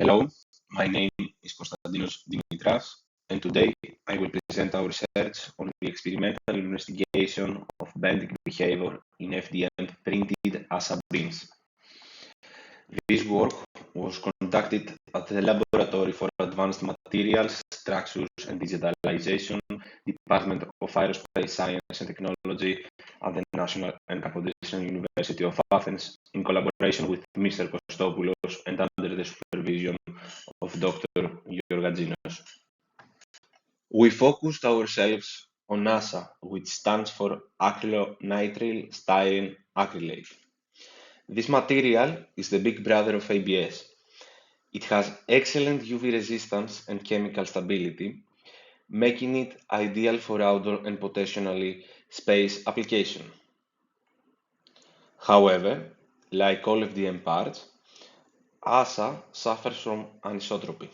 Hello, my name is Konstantinos Dimitras, and today I will present our research on the experimental investigation of bending behavior in FDM-Printed ASA beams. This work was conducted at the Laboratory for Advanced Materials, Structures and Digitalization, Department of Aerospace Science and Technology at the National and Kapodistrian University of Athens, in collaboration with Mr. Kostopoulos and under the supervision of Dr. Georgantzinos. We focused ourselves on ASA, which stands for acrylonitrile styrene acrylate. This material is the big brother of ABS. It has excellent UV resistance and chemical stability, making it ideal for outdoor and potentially space application. However, like all FDM parts, ASA suffers from anisotropy.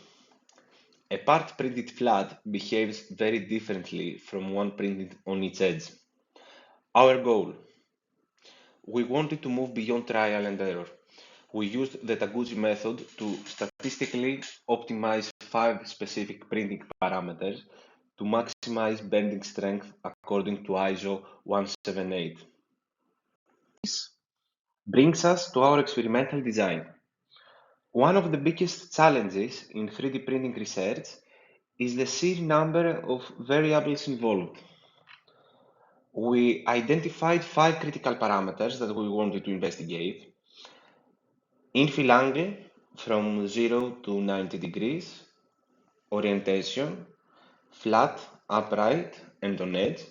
A part printed flat behaves very differently from one printed on its edge. Our goal: we wanted to move beyond trial and error. We used the Taguchi method to statistically optimize 5 specific printing parameters to maximize bending strength according to ISO 178. This brings us to our experimental design. One of the biggest challenges in 3D printing research is the sheer number of variables involved. We identified 5 critical parameters that we wanted to investigate: infill angle from 0 to 90 degrees, orientation, flat, upright, and on edge,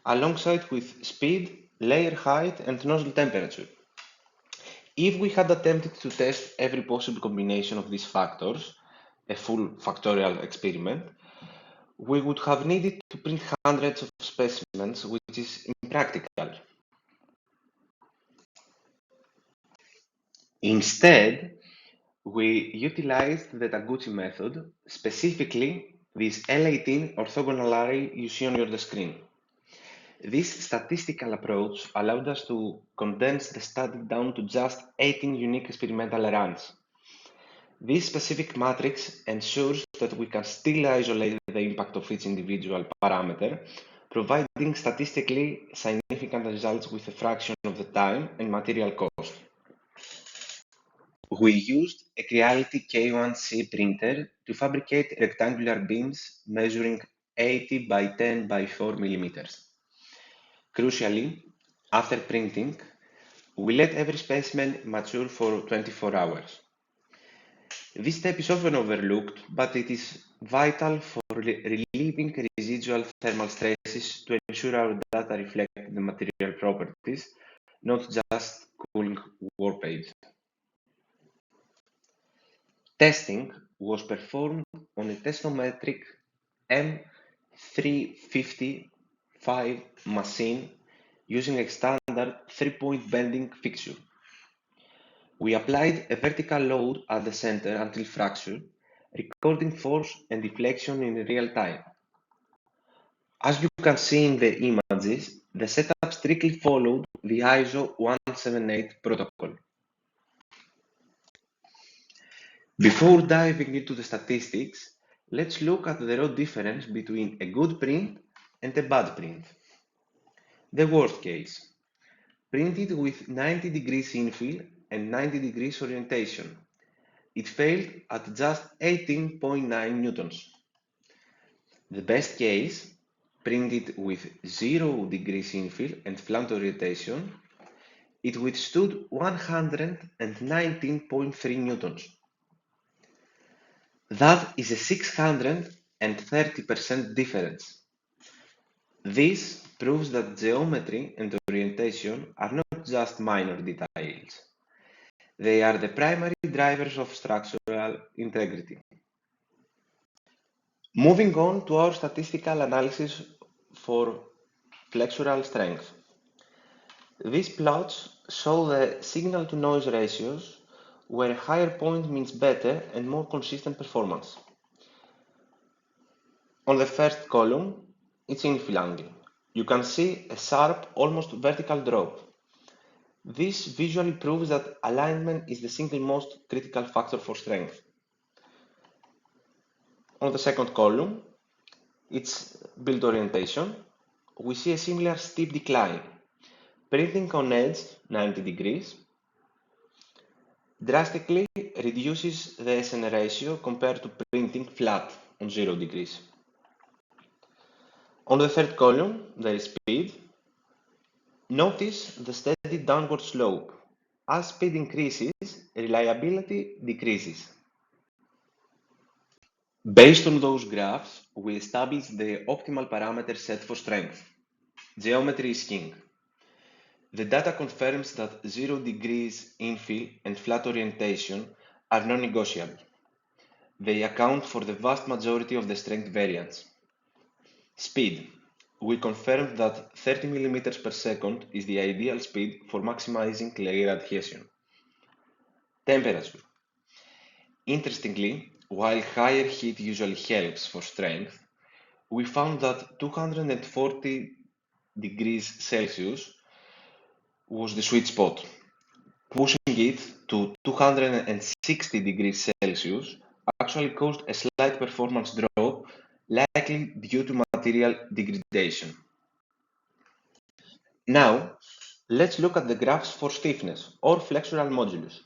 alongside with speed, layer height, and nozzle temperature. If we had attempted to test every possible combination of these factors, a full factorial experiment, we would have needed to print hundreds of specimens, which is impractical. Instead, we utilized the Taguchi method, specifically this L18 orthogonal array you see on your screen. This statistical approach allowed us to condense the study down to just 18 unique experimental runs. This specific matrix ensures that we can still isolate the impact of each individual parameter, providing statistically significant results with a fraction of the time and material cost. We used a Creality K1C printer to fabricate rectangular beams measuring 80 by 10 by 4 millimeters. Crucially, after printing, we let every specimen mature for 24 hours. This step is often overlooked, but it is vital for relieving residual thermal stresses to ensure our data reflect the material properties, not just cooling warpage. Testing was performed on a testometric M355 machine using a standard 3-point bending fixture. We applied a vertical load at the center until fracture, recording force and deflection in real time. As you can see in the images, the setup strictly followed the ISO 178 protocol. Before diving into the statistics, let's look at the raw difference between a good print and a bad print. The worst case: printed with 90 degrees infill and 90 degrees orientation. It failed at just 18.9 newtons. The best case: printed with 0 degrees infill and flat orientation. It withstood 119.3 newtons. That is a 630% difference. This proves that geometry and orientation are not just minor details. They are the primary drivers of structural integrity. Moving on to our statistical analysis for flexural strength. These plots show the signal-to-noise ratios, where a higher point means better and more consistent performance. On the first column, it's infill angle. You can see a sharp, almost vertical drop. This visually proves that alignment is the single most critical factor for strength. On the second column, it's build orientation. We see a similar steep decline. Printing on edge 90 degrees drastically reduces the ESN ratio compared to printing flat on 0 degrees. On the third column, there is speed. Notice the steady downward slope. As speed increases, reliability decreases. Based on those graphs, we established the optimal parameter set for strength. Geometry is king. The data confirms that 0 degrees infill and flat orientation are non-negotiable. They account for the vast majority of the strength variance. Speed. We confirmed that 30 mm per second is the ideal speed for maximizing layer adhesion. Temperature. Interestingly, while higher heat usually helps for strength, we found that 240 degrees Celsius was the sweet spot. Pushing it to 260 degrees Celsius actually caused a slight performance drop, likely due to material degradation. Now, let's look at the graphs for stiffness or flexural modulus.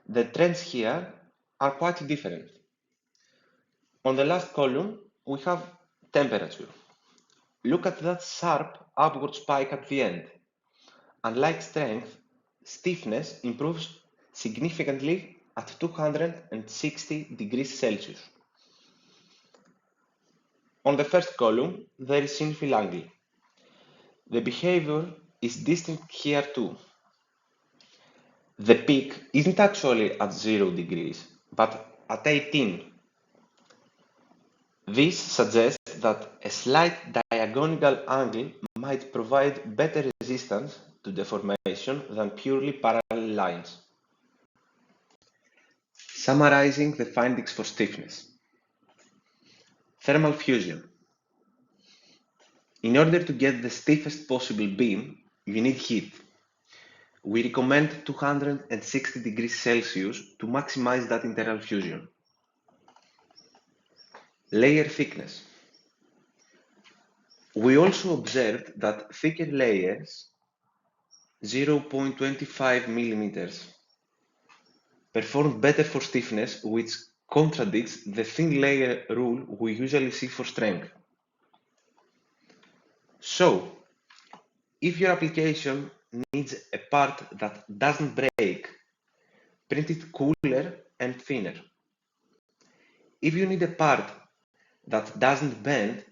The trends here are quite different. On the last column, we have temperature. Look at that sharp upward spike at the end. Unlike strength, stiffness improves significantly at 260 degrees Celsius. On the first column, there is infill angle. The behavior is distinct here too. The peak isn't actually at 0 degrees, but at 18. This suggests that a slight diagonal angle might provide better resistance to deformation than purely parallel lines. Summarizing the findings for stiffness. Thermal fusion. In order to get the stiffest possible beam, you need heat. We recommend 260 degrees Celsius to maximize that internal fusion. Layer thickness. We also observed that thicker layers, 0.25 millimeters, perform better for stiffness, which contradicts the thin layer rule we usually see for strength. So, if your application needs a part that doesn't break, print it cooler and thinner. If you need a part that doesn't bend,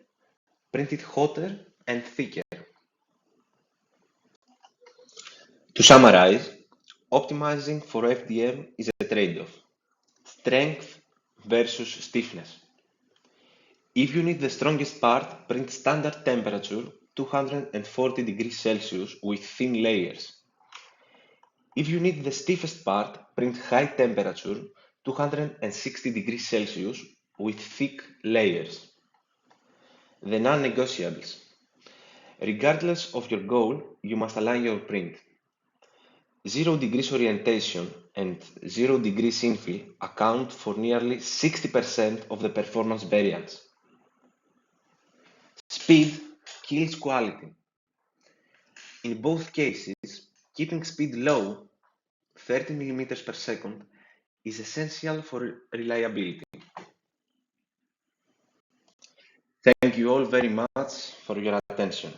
print it hotter and thicker. To summarize, optimizing for FDM is a trade-off. Strength versus stiffness. If you need the strongest part, print standard temperature 240 degrees Celsius with thin layers. If you need the stiffest part, print high temperature 260 degrees Celsius with thick layers. The non-negotiables. Regardless of your goal, you must align your print. 0 degrees orientation and 0 degrees infill account for nearly 60% of the performance variance. Speed kills quality. In both cases, keeping speed low, 30 mm per second, is essential for reliability. Thank you all very much for your attention.